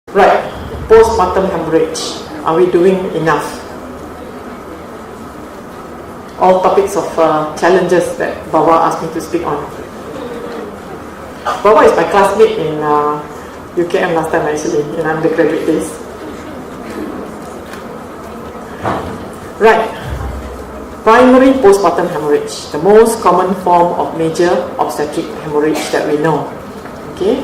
Right, postpartum hemorrhage. Are we doing enough? All topics of challenges that Baba asked me to speak on. Baba is my classmate in UKM last time, actually, in undergraduate days. Right, primary postpartum hemorrhage, the most common form of major obstetric hemorrhage that we know. Okay,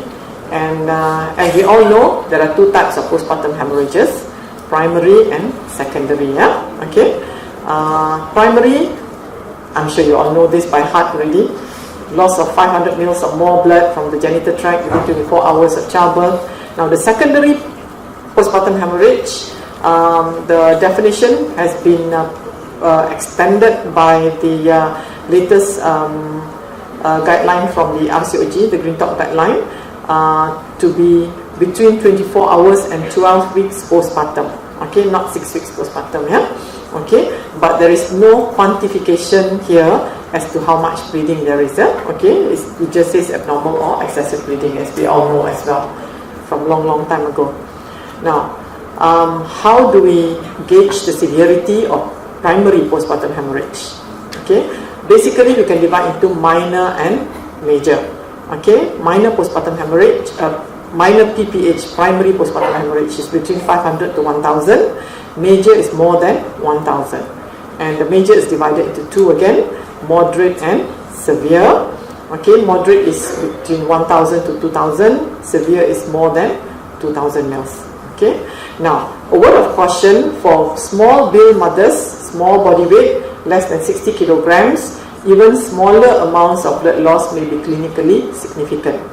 and as we all know, there are two types of postpartum hemorrhages, primary and secondary. Yeah, okay. Primary, I'm sure you all know this by heart already. Loss of 500 mils or more blood from the genital tract within 24 hours of childbirth. Now the secondary postpartum hemorrhage, the definition has been extended by the latest guideline from the RCOG, the Green Talk guideline, to be between 24 hours and 12 weeks postpartum. Okay, not 6 weeks postpartum. Yeah. Okay, but there is no quantification here as to how much bleeding there is. Okay, it just says abnormal or excessive bleeding, as we all know as well from long time ago. Now, how do we gauge the severity of primary postpartum hemorrhage? Okay, basically we can divide into minor and major. Okay, minor postpartum hemorrhage, minor PPH, primary postpartum hemorrhage, is between 500 to 1000. Major is more than 1000, and the major is divided into two again, moderate and severe. Okay, moderate is between 1000 to 2000, severe is more than 2000 mils. Okay, now a word of caution for small bale mothers, small body weight, less than 60 kilograms, even smaller amounts of blood loss may be clinically significant.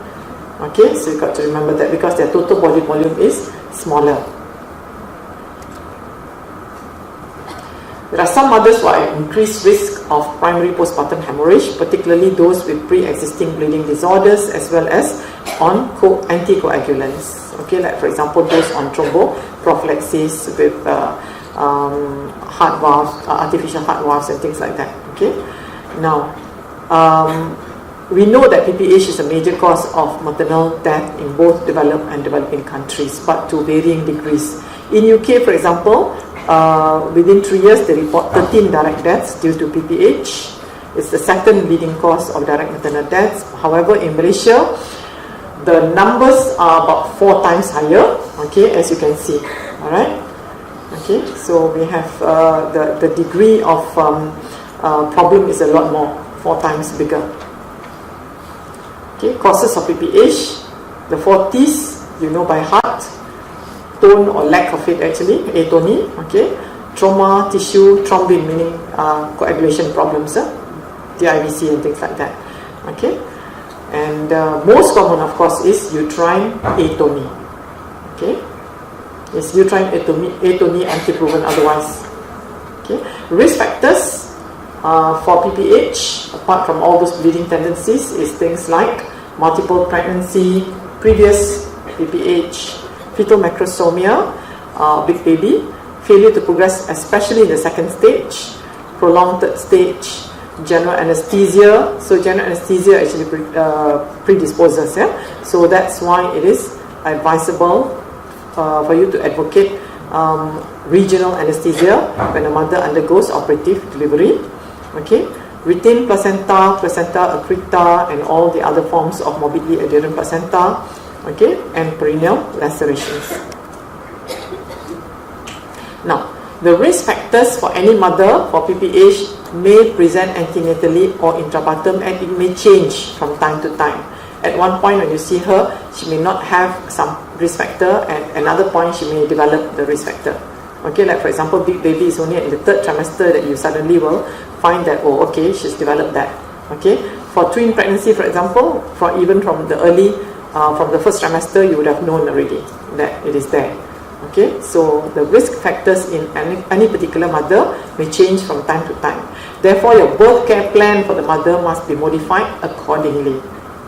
Okay, so you got to remember that because their total body volume is smaller. There are some mothers who are at increased risk of primary postpartum hemorrhage, particularly those with pre-existing bleeding disorders as well as on anticoagulants. Okay, like for example those on thromboprophylaxis with heart valves, artificial heart valves and things like that. Okay, now we know that PPH is a major cause of maternal death in both developed and developing countries, but to varying degrees. In UK, for example, within 3 years they report 13 direct deaths due to PPH. It's the second leading cause of direct maternal deaths. However, in Malaysia, the numbers are about 4 times higher. Okay, as you can see. Alright. Okay, so we have the degree of problem is a lot more, 4 times bigger. Okay, causes of PPH, the 4 T's, you know by heart. Tone or lack of it, actually, ATONY. Okay, trauma, tissue, thrombin, meaning coagulation problems, TIVC and things like that. Okay, and most common, of course, is uterine atony. Okay, is uterine atony anti-proven otherwise. Okay, risk factors for PPH, apart from all those bleeding tendencies, is things like multiple pregnancy, previous PPH, fetal macrosomia, big baby, failure to progress, especially in the second stage, prolonged third stage, general anesthesia. So general anesthesia actually predisposes. Yeah? So that's why it is advisable for you to advocate regional anesthesia when a mother undergoes operative delivery. Okay, retained placenta, placenta accreta, and all the other forms of morbidly adherent placenta. Okay, and perineal lacerations. Now, the risk factors for any mother for PPH may present antenatally or intrapartum, and it may change from time to time. At one point when you see her, she may not have some risk factor, and another point she may develop the risk factor. Okay, like for example, big baby is only in the 3rd trimester that you suddenly will find that, oh, okay, she's developed that. Okay, for twin pregnancy, for example, even from the early from the 1st trimester, you would have known already that it is there. Okay, so the risk factors in any particular mother may change from time to time. Therefore, your birth care plan for the mother must be modified accordingly.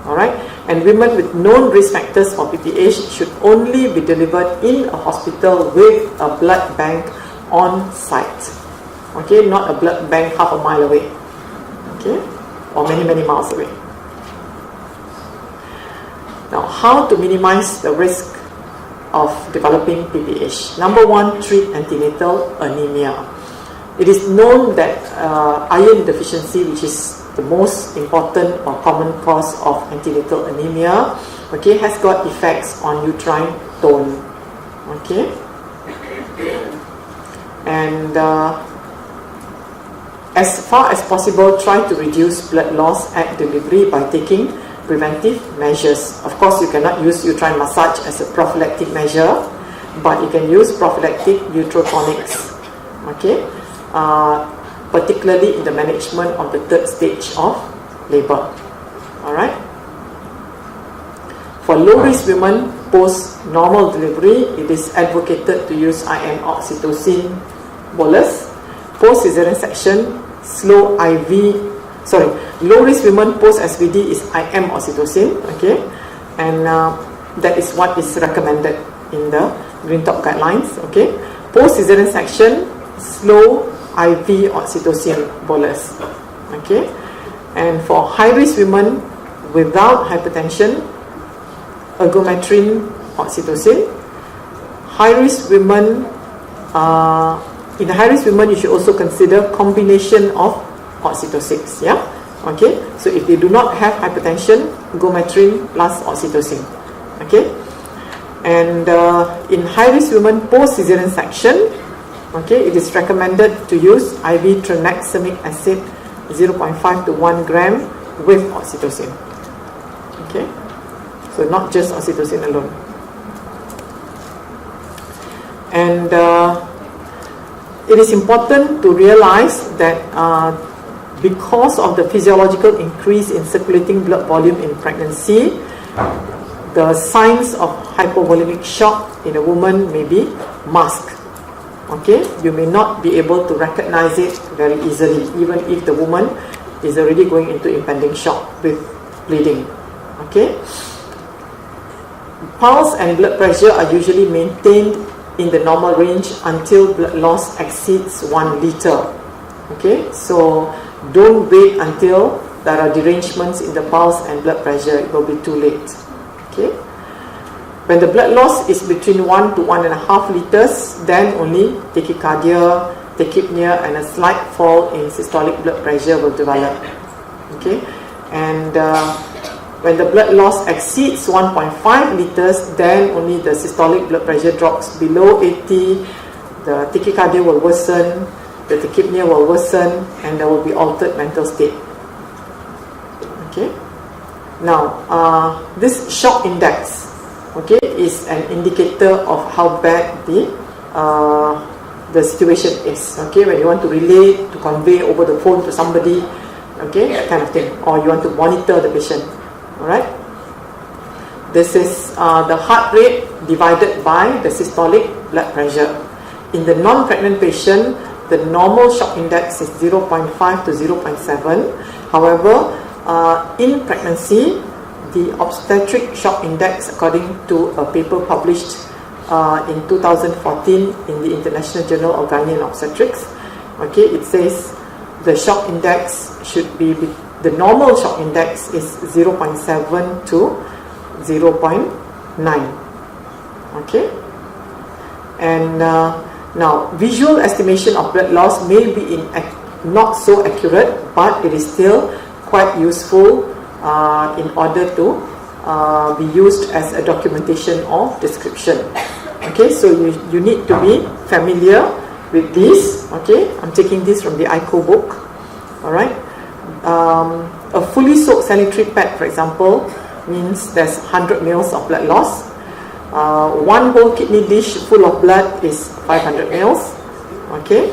Alright, and women with known risk factors for PPH should only be delivered in a hospital with a blood bank on site. Okay, not a blood bank half a mile away. Okay, or many miles away. Now, how to minimize the risk of developing PPH. Number one, treat antenatal anemia. It is known that iron deficiency, which is the most important or common cause of antenatal anemia, okay, has got effects on uterine tone. Okay, and as far as possible, try to reduce blood loss at delivery by taking preventive measures. Of course, you cannot use uterine massage as a prophylactic measure, but you can use prophylactic uterotonics, okay, particularly in the management of the third stage of labor. Alright. For low-risk women post-normal delivery, it is advocated to use IM oxytocin bolus. Post-cesarean section, slow IV. Low-risk women post-SVD is IM oxytocin, okay, and that is what is recommended in the Green Top guidelines, okay. Post-cesarean section, slow IV oxytocin bolus, okay. And for high-risk women without hypertension, ergometrine oxytocin. High-risk women, in high-risk women, you should also consider combination of oxytocics, yeah. Okay, so if they do not have hypertension, ergometrine plus oxytocin, okay. And in high-risk women post-cesarean section, okay, it is recommended to use IV tranexamic acid 0.5 to 1 gram with oxytocin, okay. So not just oxytocin alone. And it is important to realize that because of the physiological increase in circulating blood volume in pregnancy, the signs of hypovolemic shock in a woman may be masked. Okay, you may not be able to recognize it very easily, even if the woman is already going into impending shock with bleeding. Okay. Pulse and blood pressure are usually maintained in the normal range until blood loss exceeds 1 liter. Okay, so don't wait until there are derangements in the pulse and blood pressure, it will be too late. Okay, when the blood loss is between 1 to 1.5 liters, then only tachycardia, tachypnea, and a slight fall in systolic blood pressure will develop. Okay, and when the blood loss exceeds 1.5 liters, then only the systolic blood pressure drops below 80, the tachycardia will worsen, the tachypnea will worsen, and there will be altered mental state. Okay. Now, this shock index, okay, is an indicator of how bad the situation is. Okay, when you want to relay, to convey over the phone to somebody, okay, that kind of thing, or you want to monitor the patient. Alright, this is the heart rate divided by the systolic blood pressure. In the non-pregnant patient, the normal shock index is 0.5 to 0.7. However, in pregnancy, the obstetric shock index, according to a paper published in 2014 in the International Journal of Gynecology and Obstetrics, okay, it says the shock index should be the normal shock index is 0.7 to 0.9. Okay, and now visual estimation of blood loss may be not so accurate, but it is still quite useful in order to be used as a documentation or description. Okay, so you need to be familiar with this. Okay, I'm taking this from the ICO book. Alright. A fully soaked sanitary pad, for example, means there's 100 ml of blood loss. One whole kidney dish full of blood is 500 ml. Okay,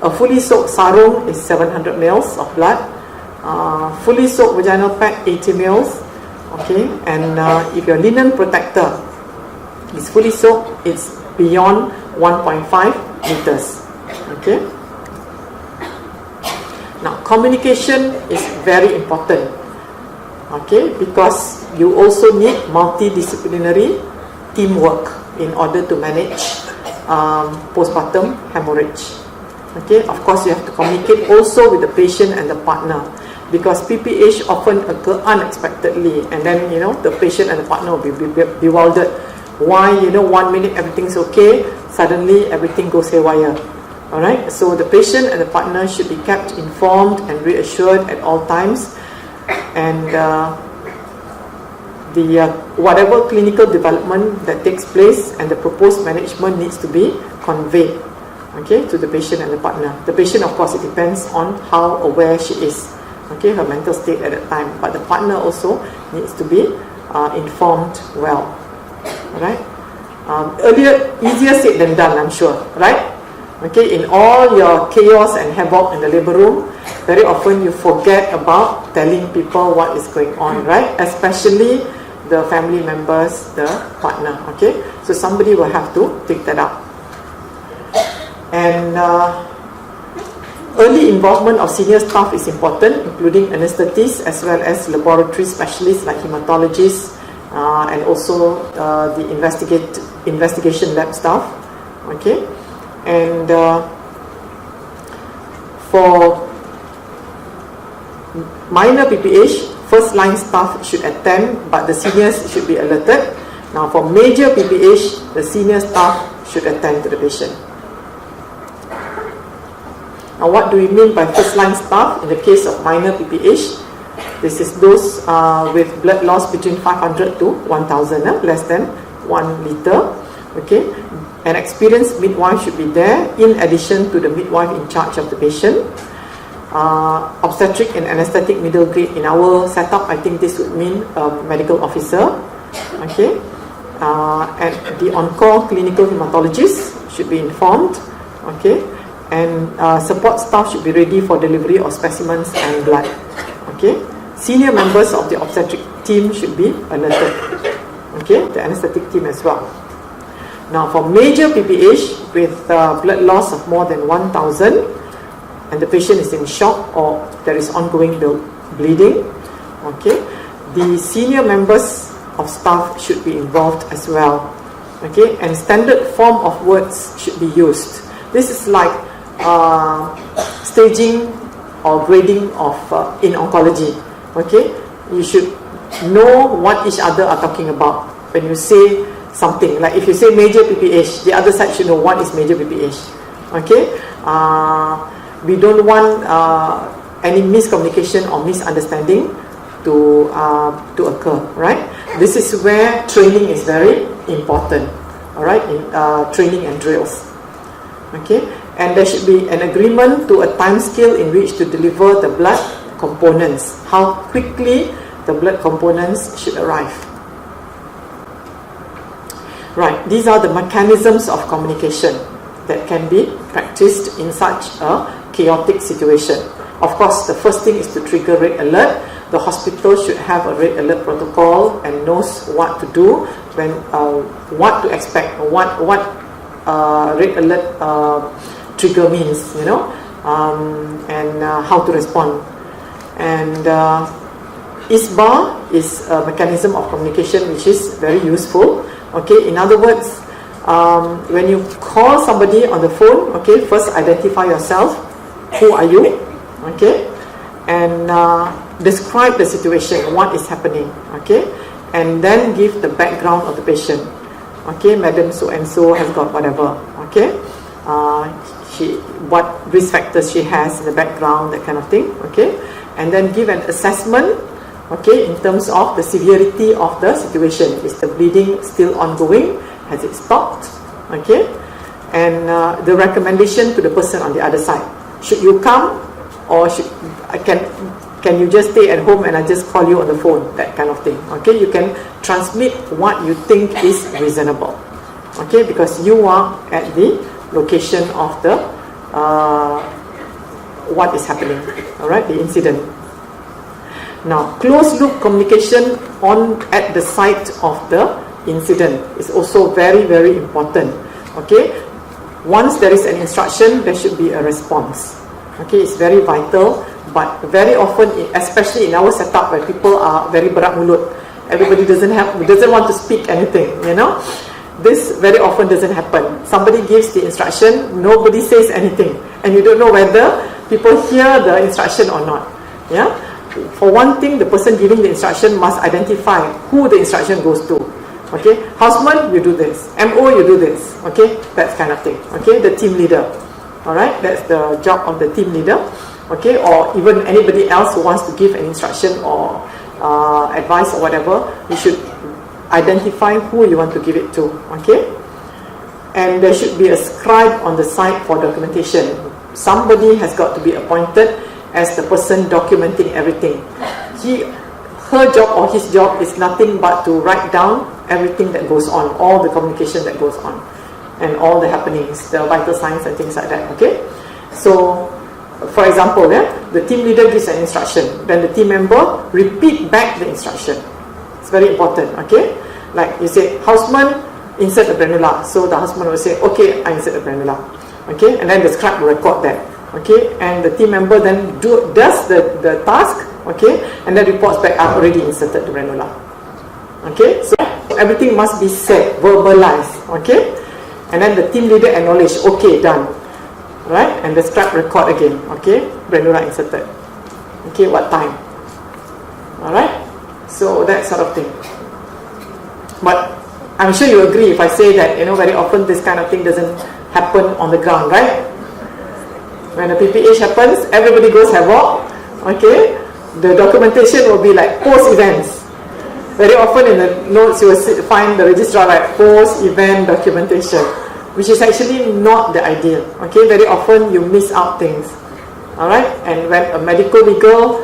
a fully soaked sarung is 700 ml of blood. Fully soaked vaginal pad, 80 ml. Okay, and if your linen protector is fully soaked, it's beyond 1.5 liters. Okay. Now, communication is very important, okay, because you also need multidisciplinary teamwork in order to manage postpartum hemorrhage. Okay, of course, you have to communicate also with the patient and the partner, because PPH often occur unexpectedly, and then the patient and the partner will be bewildered. Why, 1 minute everything's okay, suddenly everything goes haywire. Alright, so the patient and the partner should be kept informed and reassured at all times, and whatever clinical development that takes place and the proposed management needs to be conveyed, okay, to the patient and the partner. The patient, of course, it depends on how aware she is, okay, her mental state at that time, but the partner also needs to be informed well. Alright, earlier, easier said than done, I'm sure, right? Okay, in all your chaos and havoc in the labor room, very often you forget about telling people what is going on, right? Especially the family members, the partner, okay? So somebody will have to take that up. And early involvement of senior staff is important, including anesthetists as well as laboratory specialists like hematologists and also the investigation lab staff, okay? And for minor PPH, first line staff should attend, but the seniors should be alerted. Now for major PPH, the senior staff should attend to the patient. Now what do we mean by first line staff in the case of minor PPH? This is those with blood loss between 500 to 1000, less than 1 liter, okay? An experienced midwife should be there in addition to the midwife in charge of the patient. Obstetric and anesthetic middle grade in our setup, I think this would mean a medical officer, okay? And the on-call clinical hematologist should be informed, okay? And support staff should be ready for delivery of specimens and blood, okay? Senior members of the obstetric team should be alerted, okay? The anesthetic team as well. Now for major PPH with blood loss of more than 1000 and the patient is in shock or there is ongoing bleeding, okay, the senior members of staff should be involved as well, okay, and standard form of words should be used. This is like staging or grading of in oncology, okay. You should know what each other are talking about when you say something. Like if you say major PPH, the other side should know what is major PPH, okay. We don't want any miscommunication or misunderstanding to occur, right? This is where training is very important, all right, in training and drills, okay. And there should be an agreement to a time scale in which to deliver the blood components, how quickly the blood components should arrive. Right, these are the mechanisms of communication that can be practiced in such a chaotic situation. Of course, the first thing is to trigger red alert. The hospital should have a red alert protocol and knows what to do when, what to expect, what red alert trigger means, and how to respond. And ISBA is a mechanism of communication which is very useful. Okay, in other words, when you call somebody on the phone, okay, first identify yourself. Who are you? Okay, and describe the situation, what is happening, okay, and then give the background of the patient. Okay, Madam so and so has got whatever, okay, what risk factors she has in the background, that kind of thing, okay, and then give an assessment, okay, in terms of the severity of the situation. Is the bleeding still ongoing? Has it stopped? Okay, and the recommendation to the person on the other side. Should you come, or can you just stay at home and I just call you on the phone? That kind of thing. Okay, you can transmit what you think is reasonable. Okay, because you are at the location of the what is happening. All right, the incident. Now, closed loop communication at the site of the incident is also very, very important. Okay, once there is an instruction, there should be a response. Okay, it's very vital, but very often, especially in our setup where people are very berat mulut, everybody doesn't want to speak anything, this very often doesn't happen. Somebody gives the instruction, nobody says anything, and you don't know whether people hear the instruction or not. For one thing, the person giving the instruction must identify who the instruction goes to. Okay, houseman, you do this. MO, you do this. Okay, that kind of thing. Okay, the team leader. Alright, that's the job of the team leader. Okay, or even anybody else who wants to give an instruction or advice or whatever, you should identify who you want to give it to. Okay, and there should be a scribe on the side for documentation. Somebody has got to be appointed as the person documenting everything. Her job or his job is nothing but to write down everything that goes on, all the communication that goes on, and all the happenings, the vital signs and things like that. Okay, so for example, the team leader gives an instruction, then the team member repeat back the instruction. It's very important. Okay, like you say, houseman, insert the granula. So the houseman will say, okay, I insert the granula. Okay, and then the scribe will record that. Okay, and the team member then does the task. Okay, and then reports back, I've already inserted the granula. Okay, so everything must be said, verbalized. Okay, and then the team leader acknowledge, okay, done. Right, and the scribe record again. Okay, granula inserted. Okay, what time? Alright, so that sort of thing. But I'm sure you agree if I say that, you know, very often this kind of thing doesn't happen on the ground, right? When a PPH happens, everybody goes havoc. Okay, the documentation will be like post-events. Very often in the notes you will find the registrar like post-event documentation, which is actually not the ideal. Okay, very often you miss out things. Alright, and when a medical legal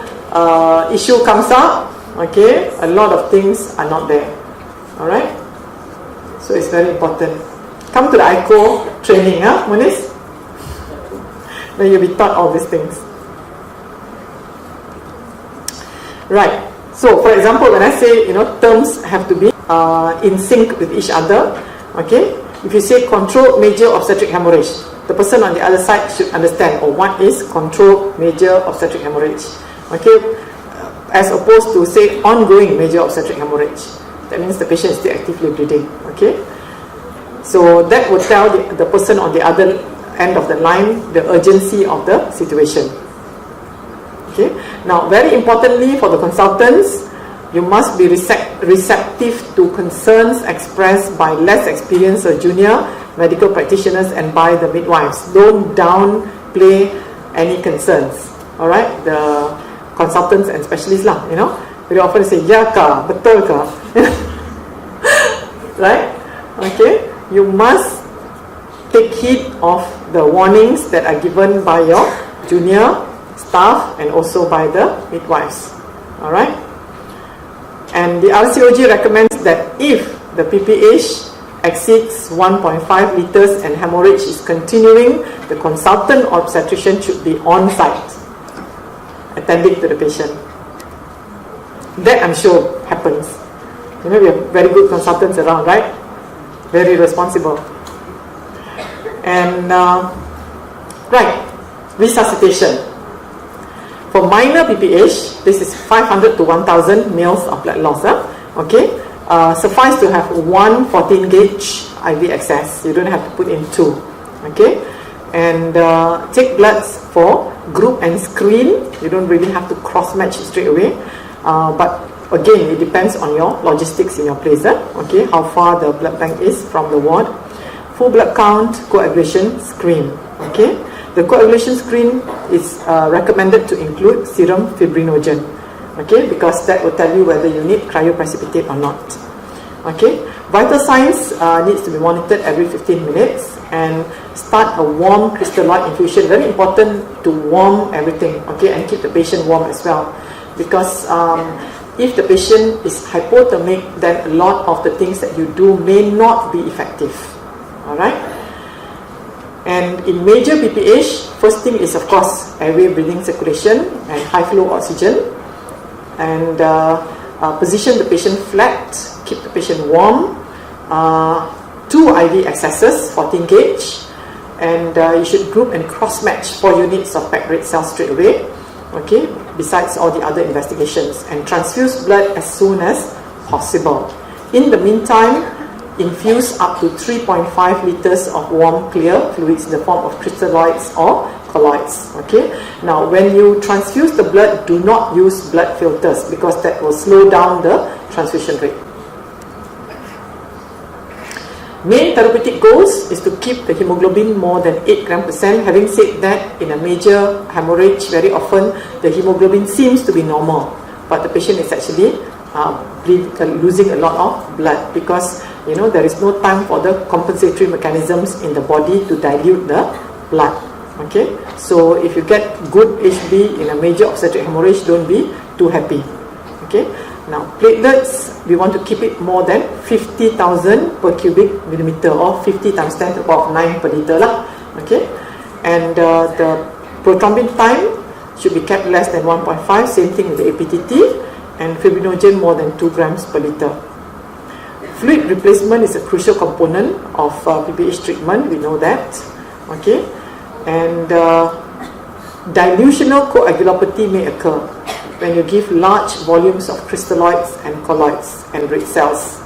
issue comes up, okay, a lot of things are not there. Alright, so it's very important. Come to the ICO training, Munis? Then you'll be taught all these things. Right, so for example, when I say, you know, terms have to be in sync with each other. Okay, if you say controlled major obstetric hemorrhage, the person on the other side should understand, oh, what is controlled major obstetric hemorrhage? Okay, as opposed to say ongoing major obstetric hemorrhage. That means the patient is still actively bleeding. Okay, so that would tell the person on the other end of the line the urgency of the situation. Okay, now very importantly for the consultants, you must be receptive to concerns expressed by less experienced or junior medical practitioners and by the midwives. Don't downplay any concerns. Alright, the consultants and specialists lah, you know, very often say, ya ka, betul ka? Right? Okay, you must take heed of the warnings that are given by your junior staff and also by the midwives. Alright? And the RCOG recommends that if the PPH exceeds 1.5 liters and hemorrhage is continuing, the consultant obstetrician should be on site, attending to the patient. That I'm sure happens. You know, we have very good consultants around, right? Very responsible. And right, resuscitation. For minor PPH, this is 500 to 1,000 mils of blood loss. Okay, suffice to have one 14 gauge IV access. You don't have to put in two. Okay, and take bloods for group and screen. You don't really have to cross match straight away. But again, it depends on your logistics in your place. Okay, how far the blood bank is from the ward. Full blood count, coagulation screen. Okay. The coagulation screen is recommended to include serum fibrinogen, okay, because that will tell you whether you need cryoprecipitate or not. Okay, vital signs needs to be monitored every 15 minutes and start a warm crystalloid infusion. Very important to warm everything, okay, and keep the patient warm as well, because if the patient is hypothermic, then a lot of the things that you do may not be effective. Alright. And in major PPH, first thing is of course airway breathing circulation and high flow oxygen, and position the patient flat, keep the patient warm, 2 IV accesses, 14 gauge, and you should group and cross match 4 units of packed red cells straight away, okay, besides all the other investigations, and transfuse blood as soon as possible. In the meantime, infuse up to 3.5 liters of warm clear fluids in the form of crystalloids or colloids. Okay. Now, when you transfuse the blood, do not use blood filters because that will slow down the transfusion rate. Main therapeutic goals is to keep the hemoglobin more than 8 gram per cent. Having said that, in a major hemorrhage, very often the hemoglobin seems to be normal, but the patient is actually losing a lot of blood, because there is no time for the compensatory mechanisms in the body to dilute the blood. Okay, so if you get good HB in a major obstetric hemorrhage, don't be too happy. Okay, now platelets, we want to keep it more than 50,000 per cubic millimeter, or 50 times 10 to the power of 9 per liter lah. Okay, and the prothrombin time should be kept less than 1.5, same thing with the APTT, and fibrinogen more than 2 grams per liter. Fluid replacement is a crucial component of PPH treatment, we know that. Okay, and dilutional coagulopathy may occur when you give large volumes of crystalloids and colloids and red cells,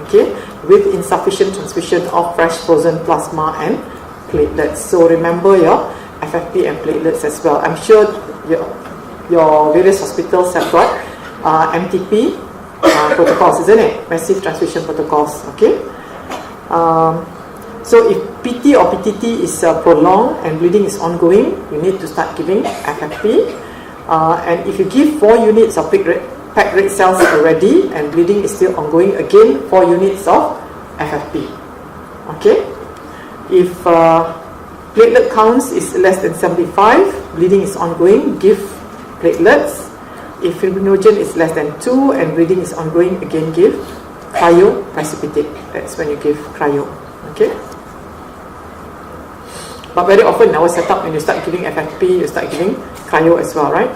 okay, with insufficient transfusion of fresh frozen plasma and platelets. So remember your FFP and platelets as well. I'm sure your various hospitals have got MTP protocols, isn't it? Massive transfusion protocols, okay? So if PT or PTT is prolonged and bleeding is ongoing, you need to start giving FFP. And if you give 4 units of packed red cells already and bleeding is still ongoing, again 4 units of FFP. Okay? If platelet counts is less than 75, bleeding is ongoing, give platelets. If fibrinogen is less than 2 and bleeding is ongoing, again give cryoprecipitate. That's when you give cryo. Okay? But very often in our setup, when you start giving FFP, you start giving cryo as well, right?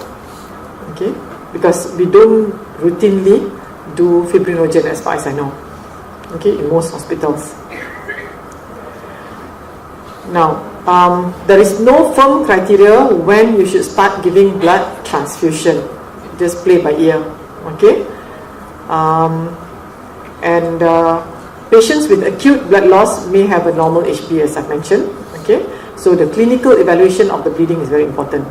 Okay? Because we don't routinely do fibrinogen as far as I know. Okay, in most hospitals. Now, there is no firm criteria when you should start giving blood transfusion. Just play by ear. Okay? Patients with acute blood loss may have a normal HB, as I mentioned. Okay? So the clinical evaluation of the bleeding is very important.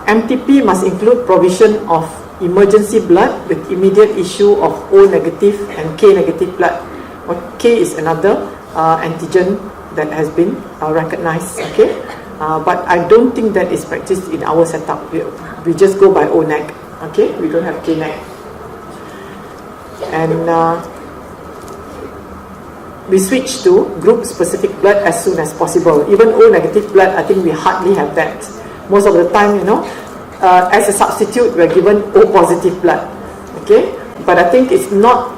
MTP must include provision of emergency blood with immediate issue of O negative and K negative blood. K is another antigen that has been recognized. Okay, but I don't think that is practiced in our setup. We just go by O neg. Okay, we don't have K neg. And we switch to group-specific blood as soon as possible. Even O-negative blood, I think we hardly have that. Most of the time, as a substitute, we're given O-positive blood. Okay, but I think it's not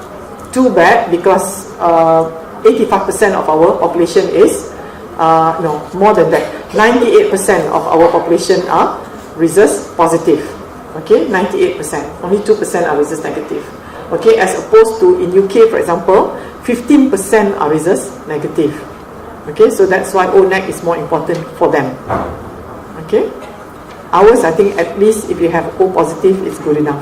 too bad because 85% of our population is, more than that. 98% of our population are rhesus positive. Okay, 98%. Only 2% are rhesus negative. Okay, as opposed to in UK, for example, 15% are rhesus negative. Okay, so that's why O-neg is more important for them. Okay, ours, I think at least if you have O positive, it's good enough.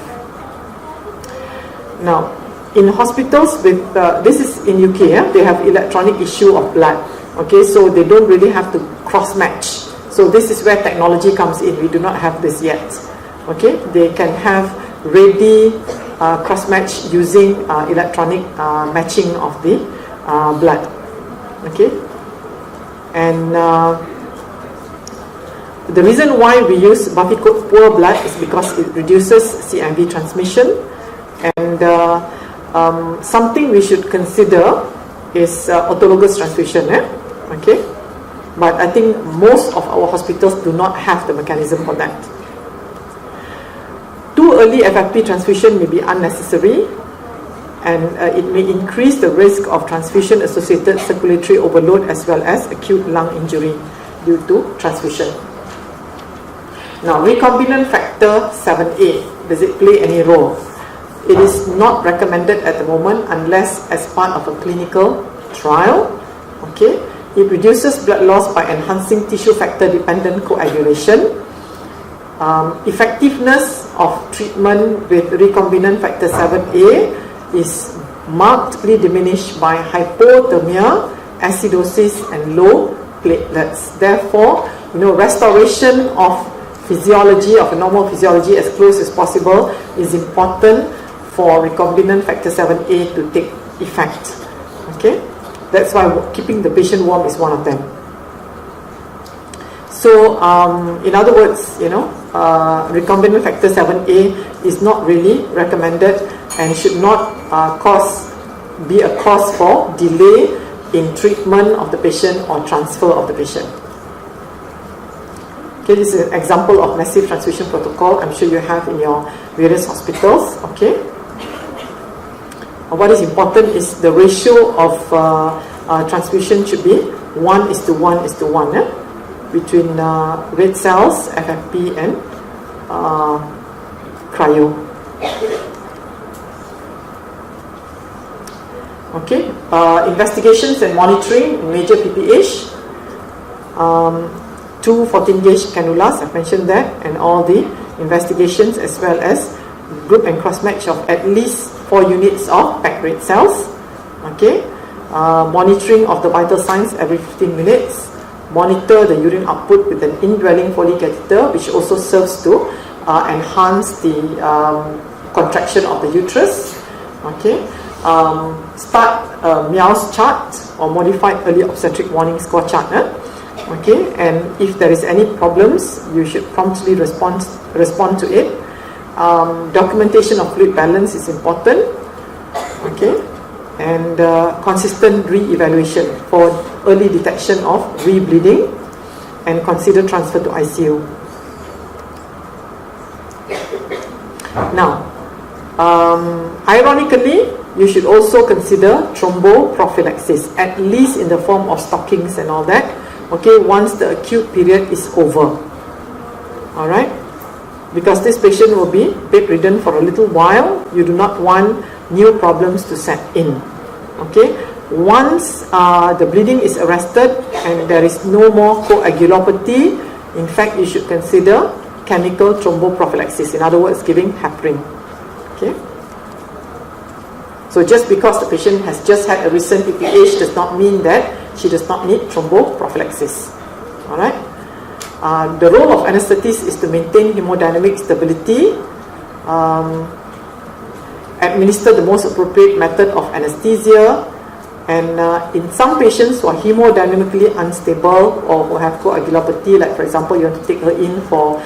Now, in hospitals with this is in UK, they have electronic issue of blood. Okay, so they don't really have to cross match. So this is where technology comes in. We do not have this yet. Okay, they can have ready cross match using electronic matching of the blood. Okay, and the reason why we use Buffy-Coat poor blood is because it reduces CMV transmission, and something we should consider is autologous transfusion. Okay, but I think most of our hospitals do not have the mechanism for that. Too early FFP transfusion may be unnecessary, and it may increase the risk of transfusion-associated circulatory overload as well as acute lung injury due to transfusion. Now, recombinant factor 7A, does it play any role? It is not recommended at the moment unless as part of a clinical trial. Okay, it reduces blood loss by enhancing tissue factor-dependent coagulation. Effectiveness of treatment with recombinant factor 7A is markedly diminished by hypothermia, acidosis, and low platelets. Therefore, restoration of physiology, of a normal physiology as close as possible is important for recombinant factor 7A to take effect. Okay, that's why keeping the patient warm is one of them. So, in other words, recombinant factor 7A is not really recommended and should not be a cause for delay in treatment of the patient or transfer of the patient. Okay, this is an example of massive transfusion protocol. I'm sure you have in your various hospitals. Okay. What is important is the ratio of transfusion should be 1:1:1 between red cells, FFP, and cryo. Okay, investigations and monitoring in major PPH. 2 14-gauge cannulas, I've mentioned that, and all the investigations as well as group and cross-match of at least 4 units of packed red cells. Okay, monitoring of the vital signs every 15 minutes. Monitor the urine output with an indwelling Foley catheter, which also serves to enhance the contraction of the uterus. Okay, start a MEOWS chart or modified early obstetric warning score chart. Okay, and if there is any problems, you should promptly respond to it. Documentation of fluid balance is important. Okay, and consistent re-evaluation for early detection of re-bleeding, and consider transfer to ICU. Now, ironically, you should also consider thromboprophylaxis, at least in the form of stockings and all that. Okay, once the acute period is over. Alright, because this patient will be bedridden for a little while. You do not want new problems to set in. Okay, once the bleeding is arrested and there is no more coagulopathy, in fact, you should consider chemical thromboprophylaxis, in other words, giving heparin. Okay, so just because the patient has just had a recent PPH does not mean that she does not need thromboprophylaxis. Alright, the role of anesthetist is to maintain hemodynamic stability, administer the most appropriate method of anesthesia, and in some patients who are hemodynamically unstable or who have coagulopathy, like for example you want to take her in for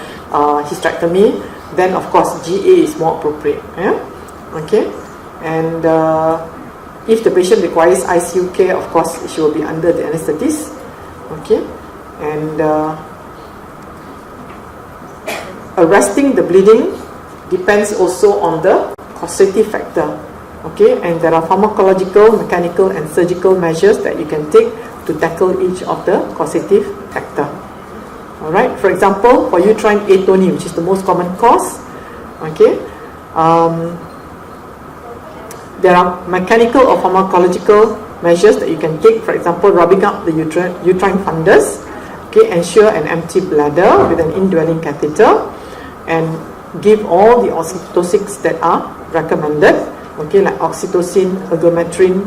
hysterectomy, then of course GA is more appropriate. Yeah? Okay, and if the patient requires ICU care, of course she will be under the anesthetist. Okay, and arresting the bleeding depends also on the causative factor. Okay, and there are pharmacological, mechanical, and surgical measures that you can take to tackle each of the causative factor. Alright, for example, for uterine atony, which is the most common cause, okay, there are mechanical or pharmacological measures that you can take. For example, rubbing up the uterine fundus. Okay, ensure an empty bladder with an indwelling catheter, and give all the oxytocics that are recommended. Okay, like oxytocin, ergometrin,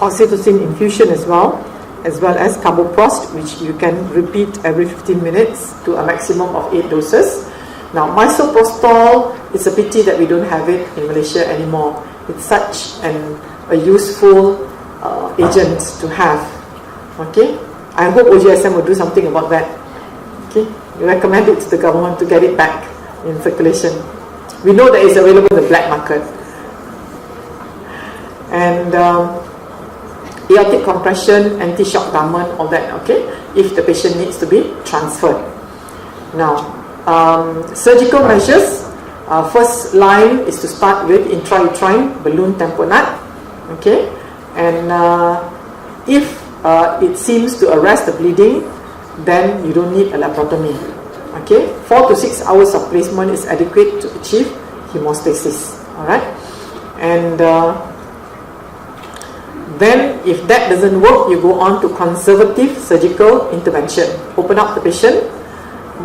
oxytocin infusion as well as carboprost, which you can repeat every 15 minutes to a maximum of 8 doses. Now, misoprostol, it's a pity that we don't have it in Malaysia anymore. It's such a useful agent to have. Okay, I hope OGSM will do something about that. Okay, we recommend it to the government to get it back in circulation. We know that it's available in the black market. And aortic compression, anti-shock garment, all that. Okay, if the patient needs to be transferred. Now, surgical measures. First line is to start with intrauterine balloon tamponade. Okay, and if it seems to arrest the bleeding, then you don't need a laparotomy. Okay, 4 to 6 hours of placement is adequate to achieve hemostasis. Alright, and then if that doesn't work, you go on to conservative surgical intervention. Open up the patient,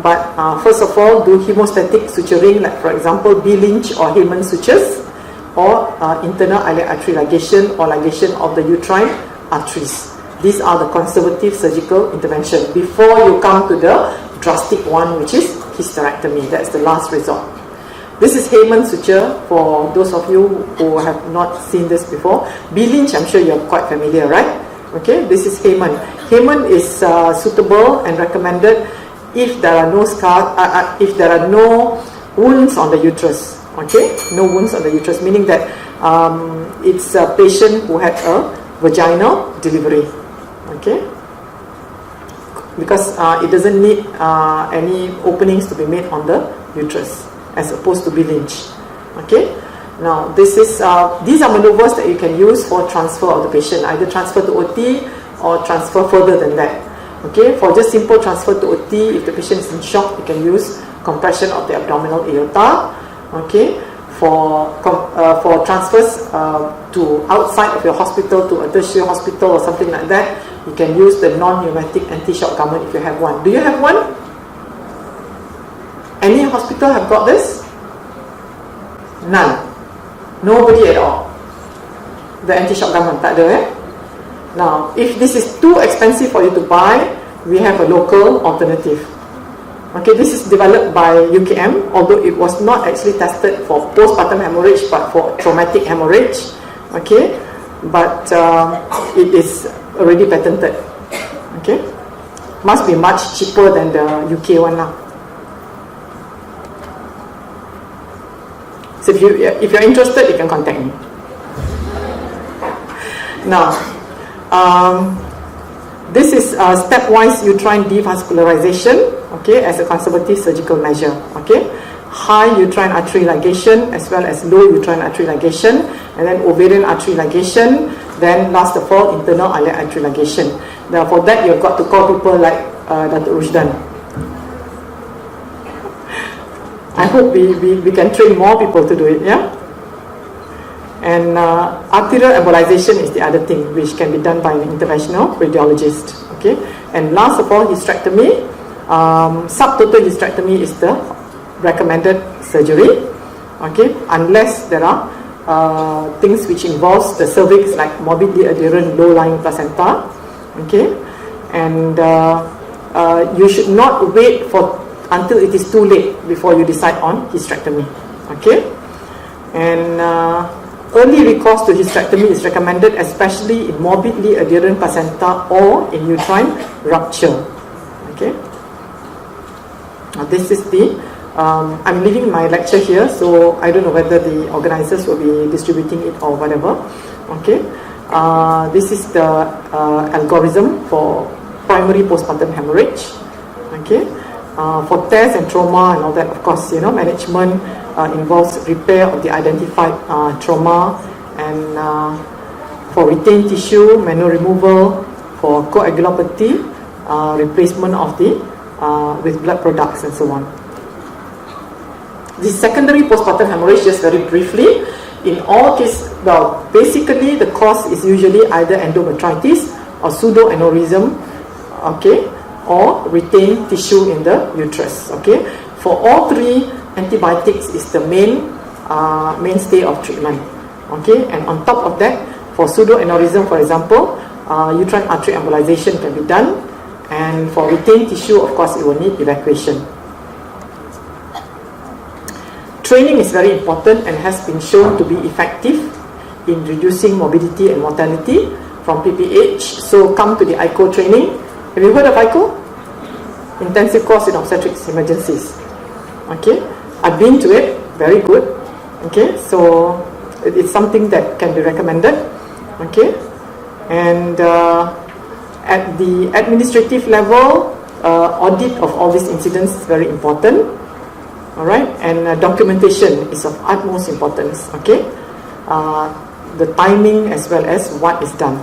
but first of all, do hemostatic suturing, like for example B-Lynch or HAYMAN sutures, or internal iliac artery ligation or ligation of the uterine arteries. These are the conservative surgical intervention before you come to the drastic one, which is hysterectomy. That's the last resort. This is HAYMAN suture for those of you who have not seen this before. B-Lynch, I'm sure you're quite familiar, right? Okay, this is HAYMAN. HAYMAN is suitable and recommended if there are no if there are no wounds on the uterus. Okay, no wounds on the uterus, meaning that it's a patient who had a vaginal delivery. Okay, because it doesn't need any openings to be made on the uterus, as opposed to B-Lynch. Okay, now this is these are maneuvers that you can use for transfer of the patient, either transfer to OT or transfer further than that. Okay, for just simple transfer to OT, if the patient is in shock, you can use compression of the abdominal aorta. Okay, for transfers to outside of your hospital to a tertiary hospital or something like that, you can use the non-pneumatic anti-shock garment if you have one. Do you have one? Any hospital have got this? None. Nobody at all. The anti-shock garment, tak ada, eh? Now, if this is too expensive for you to buy, we have a local alternative. Okay, this is developed by UKM, although it was not actually tested for postpartum hemorrhage, but for traumatic hemorrhage. Okay, but it is already patented. Okay, must be much cheaper than the UK one now. So if you're interested, you can contact me. Now, this is stepwise uterine devascularization. Okay, as a conservative surgical measure. Okay, high uterine artery ligation as well as low uterine artery ligation, and then ovarian artery ligation. Then last of all, internal iliac artery ligation. Now for that, you've got to call people like Dr. Rushdan. I hope we can train more people to do it. Yeah. And arterial embolization is the other thing, which can be done by an interventional radiologist. Okay, and last of all, hysterectomy. Subtotal hysterectomy is the recommended surgery. Okay, unless there are things which involves the cervix, like morbidly adherent low-lying placenta. Okay, and you should not wait until it is too late before you decide on hysterectomy. Okay, and early recourse to hysterectomy is recommended, especially in morbidly adherent placenta or in uterine rupture. Okay. Now this is the, I'm leaving my lecture here, so I don't know whether the organizers will be distributing it or whatever. Okay, this is the algorithm for primary postpartum hemorrhage. Okay, for tears and trauma and all that, of course, you know, management involves repair of the identified trauma, and for retained tissue, manual removal, for coagulopathy, replacement of the with blood products and so on. The secondary postpartum hemorrhage, just very briefly, in all cases, well, basically the cause is usually either endometritis or pseudoaneurysm, okay, or retained tissue in the uterus. Okay, for all three, antibiotics is the mainstay of treatment. Okay, and on top of that, for pseudoaneurysm, for example, uterine artery embolization can be done. And for retained tissue, of course, it will need evacuation. Training is very important and has been shown to be effective in reducing morbidity and mortality from PPH. So come to the ICO training. Have you heard of ICO? Intensive Course in Obstetrics Emergencies. Okay, I've been to it. Very good. Okay, so it's something that can be recommended. Okay, and at the administrative level, audit of all these incidents is very important. Alright, and documentation is of utmost importance. Okay, the timing as well as what is done.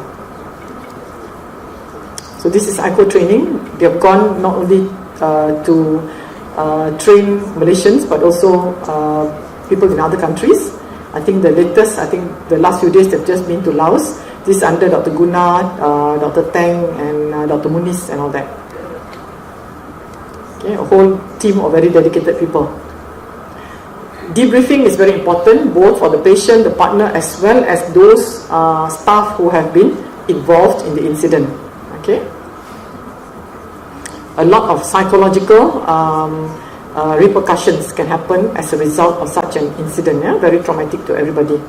So this is ICO training. They have gone not only to train Malaysians but also people in other countries. I think the last few days they've just been to Laos. This is under Dr. Guna, Dr. Tang, and Dr. Muniz and all that. Okay, a whole team of very dedicated people. Debriefing is very important, both for the patient, the partner, as well as those staff who have been involved in the incident. Okay. A lot of psychological repercussions can happen as a result of such an incident, very traumatic to everybody.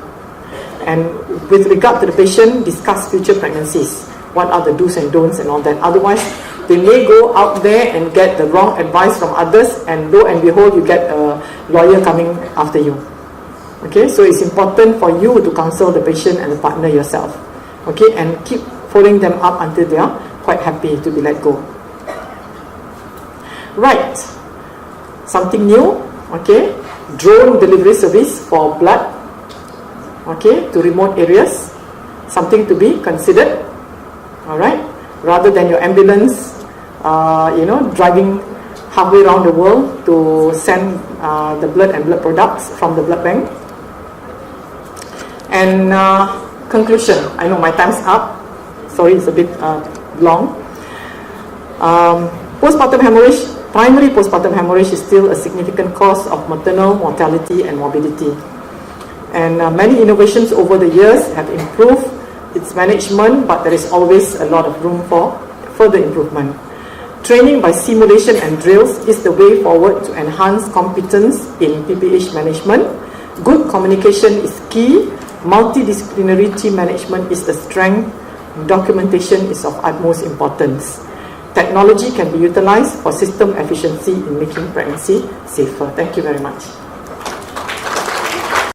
And with regard to the patient, discuss future pregnancies. What are the do's and don'ts and all that. Otherwise, they may go out there and get the wrong advice from others, and lo and behold, you get a lawyer coming after you. Okay, so it's important for you to counsel the patient and the partner yourself. Okay, and keep following them up until they are quite happy to be let go. Right, something new. Okay, drone delivery service for blood. Okay, to remote areas. Something to be considered. Alright, rather than your ambulance, driving halfway around the world to send the blood and blood products from the blood bank. And conclusion, I know my time's up. Sorry, it's a bit long. Postpartum hemorrhage, primary postpartum hemorrhage is still a significant cause of maternal mortality and morbidity. And many innovations over the years have improved its management, but there is always a lot of room for further improvement. Training by simulation and drills is the way forward to enhance competence in PPH management. Good communication is key. Multidisciplinary team management is the strength. Documentation is of utmost importance. Technology can be utilized for system efficiency in making pregnancy safer. Thank you very much.